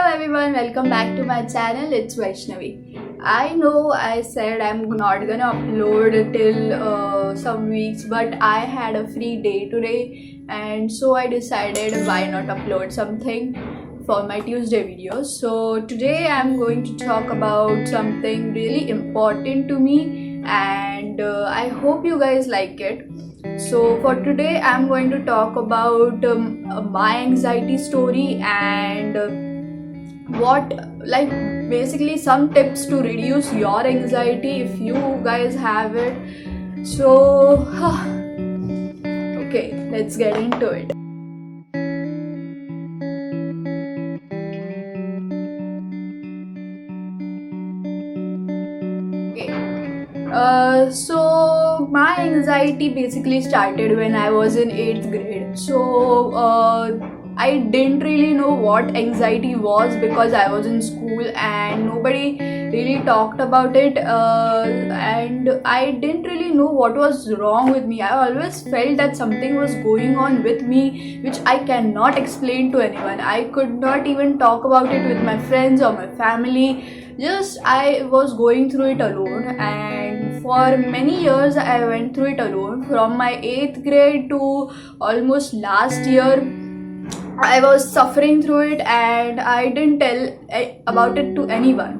everyone, welcome back to my channel. It's Vaishnavi. I know I said I'm not gonna upload till some weeks, but I had a free day today, and so I decided why not upload something for my Tuesday videos. So today I'm going to talk about something really important to me, and I hope you guys like it. So for today I'm going to talk about my anxiety story and basically some tips to reduce your anxiety if you guys have it. So okay, let's get into it. So my anxiety basically started when I was in 8th grade. So I didn't really know what anxiety was because I was in school and nobody really talked about it, and I didn't really know what was wrong with me. I always felt that something was going on with me which I cannot explain to anyone. I could not even talk about it with my friends or my family. Just I was going through it alone, and for many years I went through it alone. From my 8th grade to almost last year, I was suffering through it and I didn't tell about it to anyone.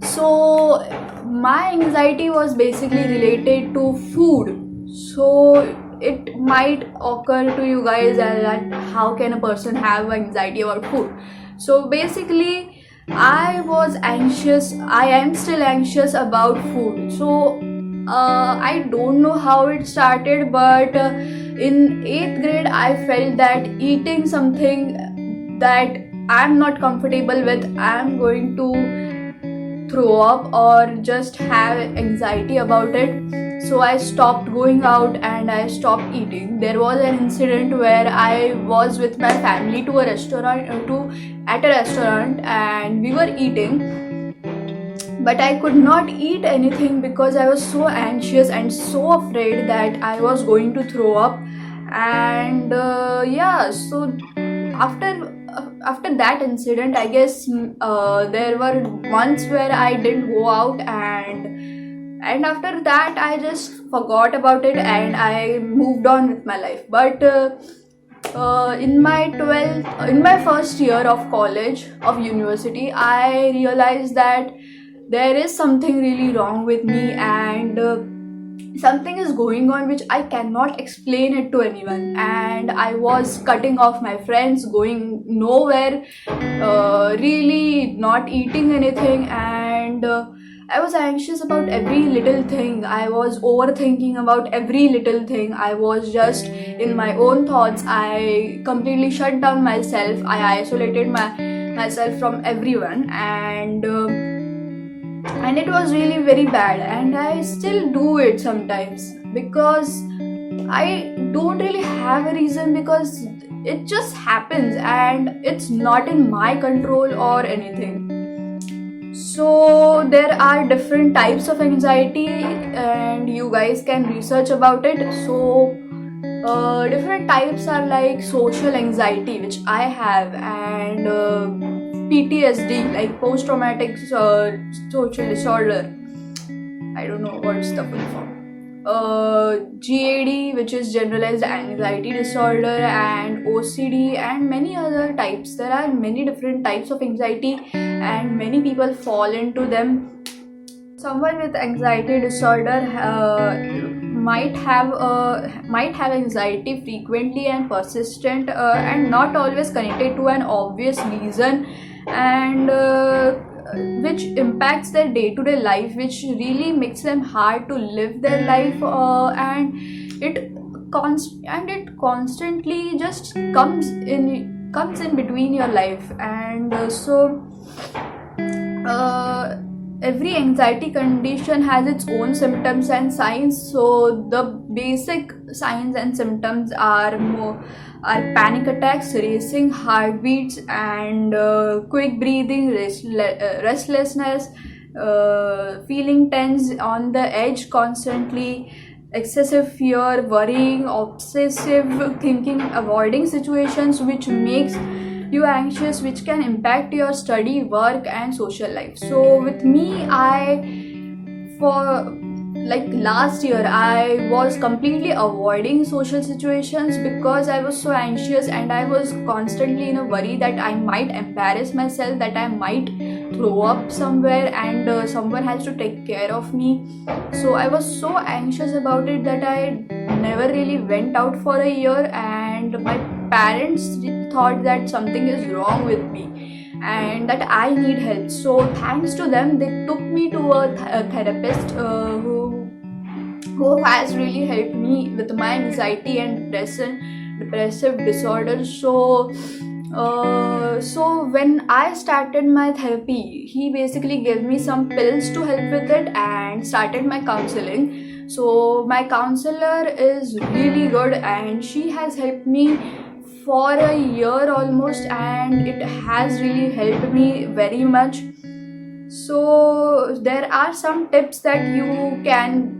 So my anxiety was basically related to food. So it might occur to you guys that how can a person have anxiety about food. So basically I was anxious. I am still anxious about food. So I don't know how it started, but in 8th grade I felt that eating something that I'm not comfortable with, I'm going to throw up or just have anxiety about it. So I stopped going out and I stopped eating. There was an incident where I was with my family at a restaurant and we were eating, but I could not eat anything because I was so anxious and so afraid that I was going to throw up. And so after that incident, I guess there were months where I didn't go out, and after that I just forgot about it and I moved on with my life. But in my first year of college, of university, I realized that there is something really wrong with me, and something is going on which I cannot explain it to anyone. And I was cutting off my friends, going nowhere, really not eating anything, and I was anxious about every little thing. I was overthinking about every little thing. I was just in my own thoughts. I completely shut down myself. I isolated myself from everyone, and it was really very bad. And I still do it sometimes because I don't really have a reason, because it just happens and it's not in my control or anything. So there are different types of anxiety and you guys can research about it. So different types are like social anxiety, which I have, and PTSD, like post-traumatic social disorder. I don't know what's the full form. GAD, which is generalized anxiety disorder, and OCD, and many other types. There are many different types of anxiety and many people fall into them. Someone with anxiety disorder might have anxiety frequently and persistent, and not always connected to an obvious reason, and which impacts their day-to-day life, which really makes them hard to live their life, and it constantly just comes in between your life. And every anxiety condition has its own symptoms and signs. So the basic signs and symptoms are panic attacks, racing heartbeats, and quick breathing, restlessness, feeling tense, on the edge constantly, excessive fear, worrying, obsessive thinking, avoiding situations which makes you anxious, which can impact your study, work and social life. So with me, for like last year, I was completely avoiding social situations because I was so anxious and I was constantly in a worry that I might embarrass myself, that I might throw up somewhere, and someone has to take care of me. So I was so anxious about it that I never really went out for a year, and my parents thought that something is wrong with me and that I need help. So thanks to them, they took me to a therapist who has really helped me with my anxiety and depressive disorder. So when I started my therapy, he basically gave me some pills to help with it and started my counseling. So my counselor is really good and she has helped me for a year almost, and it has really helped me very much. So there are some tips that you can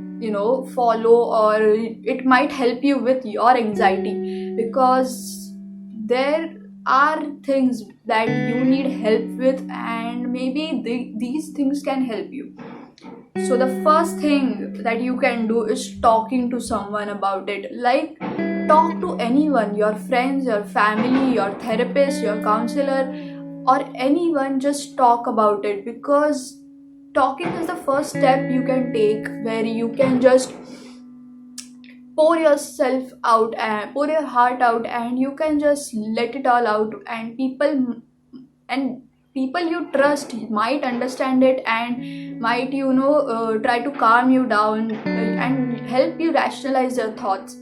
follow, or it might help you with your anxiety, because there are things that you need help with, and maybe these things can help you. So the first thing that you can do is talking to someone about it. Like, talk to anyone, your friends, your family, your therapist, your counselor, or anyone. Just talk about it, because talking is the first step you can take, where you can just pour yourself out and pour your heart out, and you can just let it all out, and people you trust might understand it and might try to calm you down and help you rationalize your thoughts.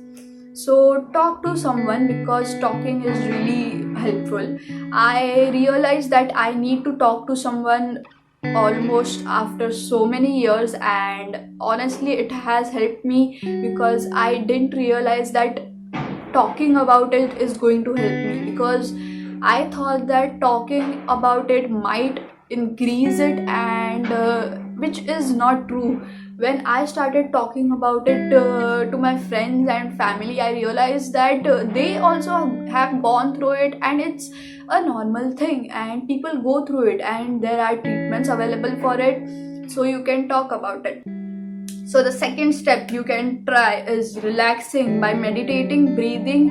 So talk to someone, because talking is really helpful. I realized that I need to talk to someone almost after so many years, and honestly it has helped me, because I didn't realize that talking about it is going to help me, because I thought that talking about it might increase it, and which is not true. When I started talking about it to my friends and family, I realized that they also have gone through it, and it's a normal thing, and people go through it, and there are treatments available for it, so you can talk about it. So the second step you can try is relaxing by meditating, breathing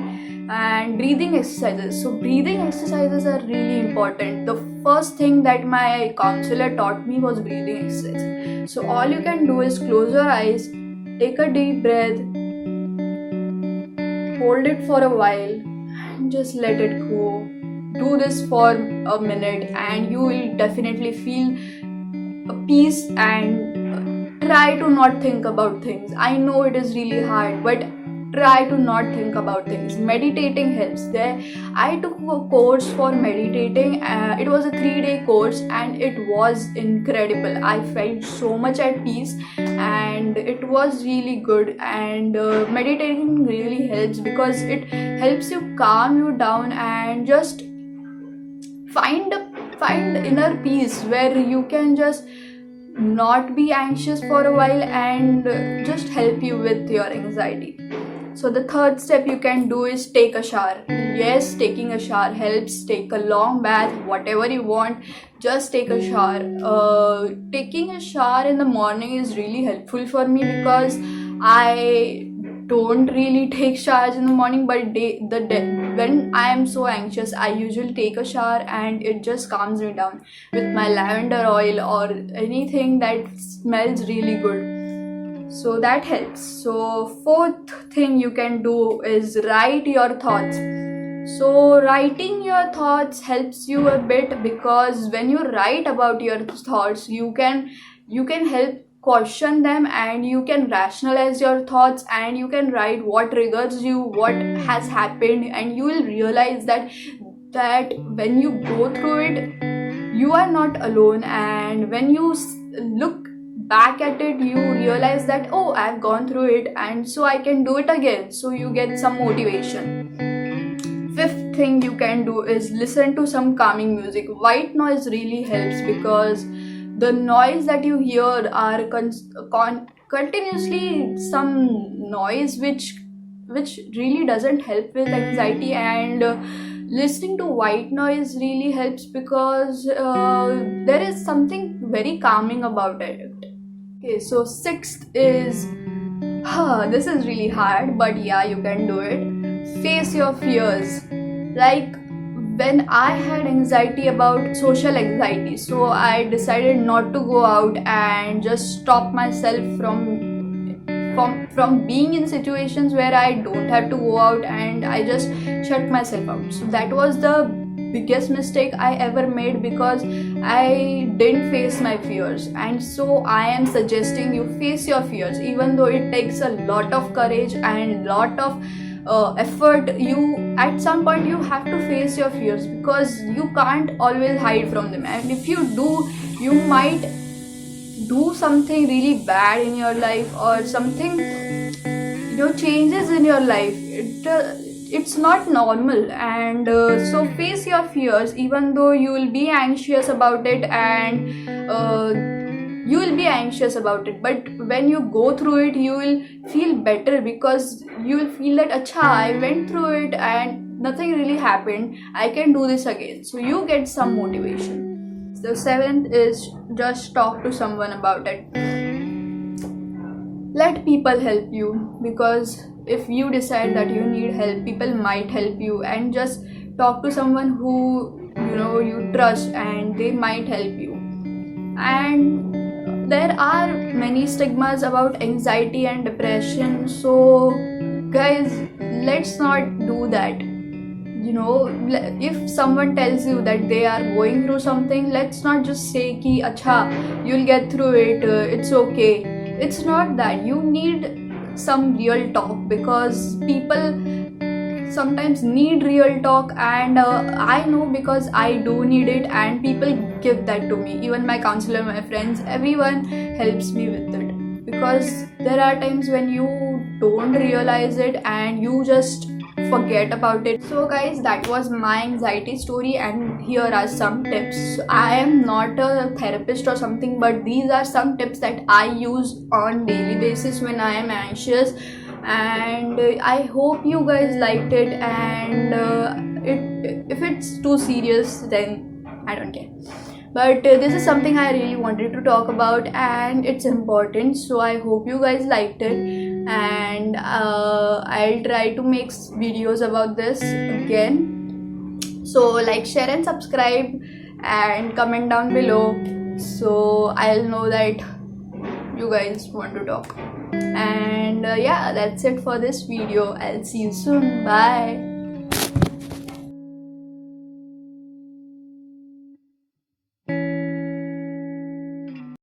exercises. So breathing exercises are really important. The first thing that my counselor taught me was breathing exercise. So all you can do is close your eyes, take a deep breath, hold it for a while, and just let it go. Do this for a minute and you will definitely feel a peace, and try to not think about things. I know it is really hard, but try to not think about things. Meditating helps. There I took a course for meditating. It was a 3-day course and it was incredible. I felt so much at peace and it was really good. And meditating really helps, because it helps you calm you down and just find inner peace, where you can just not be anxious for a while and just help you with your anxiety. So the third step you can do is take a shower. Yes, taking a shower helps. Take a long bath, whatever you want, just take a shower. Taking a shower in the morning is really helpful for me, because I don't really take showers in the morning, but when I am so anxious, I usually take a shower and it just calms me down with my lavender oil or anything that smells really good. So that helps. So fourth thing you can do is write your thoughts. So writing your thoughts helps you a bit, because when you write about your thoughts, you can help question them, and you can rationalize your thoughts, and you can write what triggers you, what has happened, and you will realize that when you go through it, you are not alone. And when you look back at it, you realize that, oh, I've gone through it, and so I can do it again. So you get some motivation. Fifth thing you can do is listen to some calming music. White noise really helps, because the noise that you hear are continuously some noise which really doesn't help with anxiety. And listening to white noise really helps because there is something very calming about it. Okay, so sixth is, this is really hard, but yeah, you can do it. Face your fears. Like when I had anxiety about social anxiety, so I decided not to go out and just stop myself from being in situations where I don't have to go out, and I just shut myself out. So that was the biggest mistake I ever made because I didn't face my fears. And so I am suggesting you face your fears, even though it takes a lot of courage and lot of effort. You at some point you have to face your fears because you can't always hide from them, and if you do, you might do something really bad in your life, or something, changes in your life. It's not normal. And so face your fears, even though you will be anxious about it, and but when you go through it, you will feel better because you will feel that acha, I went through it and nothing really happened, I can do this again. So you get some motivation. The seventh is just talk to someone about it. Let people help you, because if you decide that you need help, people might help you. And just talk to someone who you trust, and they might help you. And there are many stigmas about anxiety and depression, so guys, let's not do that. If someone tells you that they are going through something, let's not just say ki acha, you'll get through it, it's okay. It's not that. You need some real talk, because people sometimes need real talk, and I know because I do need it, and people give that to me. Even my counselor, my friends, everyone helps me with it, because there are times when you don't realize it and you just forget about it. So guys, that was my anxiety story, and here are some tips. I am not a therapist or something, but these are some tips that I use on daily basis when I am anxious, and I hope you guys liked it. And if it's too serious, then I don't care, but this is something I really wanted to talk about, and it's important. So I hope you guys liked it, and I'll try to make videos about this again. So like, share and subscribe, and comment down below, so I'll know that you guys want to talk. And yeah, that's it for this video. I'll see you soon. Bye.